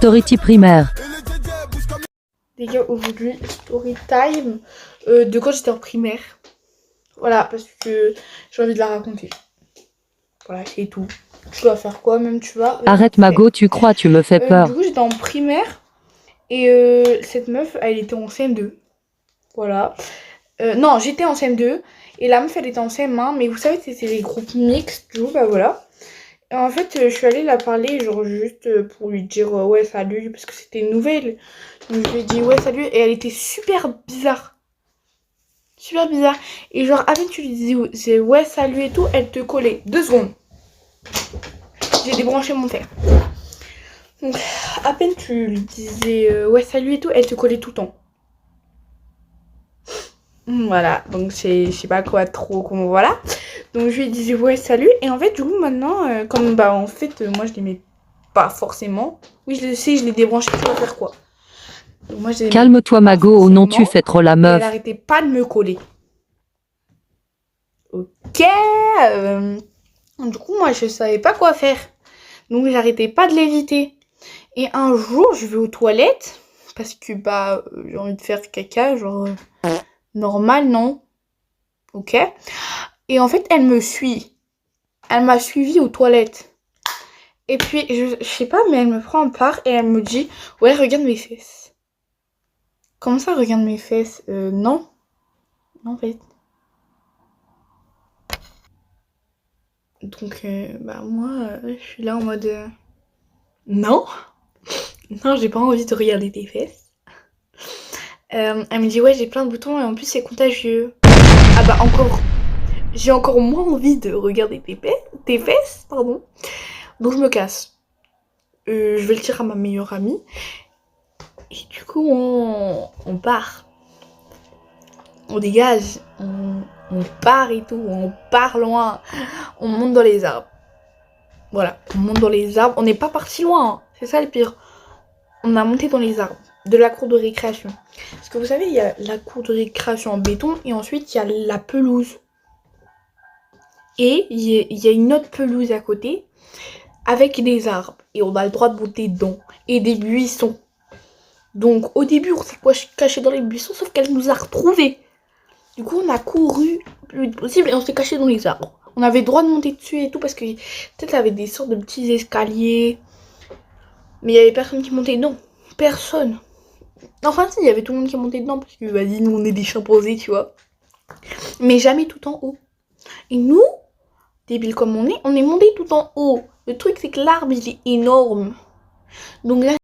Story primaire. Les gars, aujourd'hui, story time de quand j'étais en primaire. Voilà, parce que j'ai envie de la raconter. Voilà, c'est tout. Tu dois faire quoi même, tu vas Arrête Mago, tu crois, tu me fais Du peur. coup, j'étais en primaire et cette meuf, elle était en CM2. Voilà. Non, j'étais en CM2 et la meuf, elle était en CM1. Mais vous savez, c'était les groupes mixtes. Du coup, bah voilà. Et en fait, je suis allée la parler, genre juste pour lui dire ouais, salut, parce que c'était une nouvelle. Donc je lui ai dit ouais, salut, et elle était super bizarre. Super bizarre. Et genre, à peine tu lui disais ouais, salut et tout, elle te collait. 2 secondes. J'ai débranché mon fer. Donc, à peine tu lui disais ouais, salut et tout, elle te collait tout le temps. Voilà, donc je sais pas quoi trop, comment voilà. Donc je lui disais ouais, salut. Et en fait, du coup, maintenant, comme bah en fait, moi je l'aimais pas forcément. Oui, je le sais, je l'ai débranché, tu vas faire quoi? Donc, moi, je l'aimais Calme-toi pas Mago, oh non tu forcément, fais trop la et elle meuf. arrêtait pas de me coller. Ok. Du coup, moi, je savais pas quoi faire. Donc, j'arrêtais pas de l'éviter. Et un jour, je vais aux toilettes. Parce que, bah, j'ai envie de faire caca. Genre, normal, non? Ok. Et en fait, elle me suit. Elle m'a suivi aux toilettes. Et puis, je sais pas, mais elle me prend en part et elle me dit ouais, regarde mes fesses. Comment ça, regarde mes fesses? Non. Non, en fait. Donc, bah, moi, je suis là en mode non. Non, j'ai pas envie de regarder tes fesses. Elle me dit ouais, j'ai plein de boutons et en plus c'est contagieux. Ah bah encore, j'ai encore moins envie de regarder tes fesses, pardon. Donc je me casse. Je vais le dire à ma meilleure amie. Et du coup on part. On dégage. On part et tout. On part loin. On monte dans les arbres. Voilà, on monte dans les arbres. On n'est pas parti loin, hein. C'est ça le pire. On a monté dans les arbres de la cour de récréation. Parce que vous savez, il y a la cour de récréation en béton et ensuite il y a la pelouse. Et il y a une autre pelouse à côté avec des arbres. Et on a le droit de monter dedans. Et des buissons. Donc au début, on s'est caché dans les buissons, sauf qu'elle nous a retrouvés. Du coup, on a couru le plus vite possible et on s'est caché dans les arbres. On avait le droit de monter dessus et tout parce que peut-être il y avait des sortes de petits escaliers. Mais il y avait personne qui montait dedans. Personne. Enfin, si, il y avait tout le monde qui montait dedans parce que, vas-y, nous on est des chimpanzés, tu vois. Mais jamais tout en haut. Et nous, débiles comme on est monté tout en haut. Le truc, c'est que l'arbre, il est énorme. Donc là,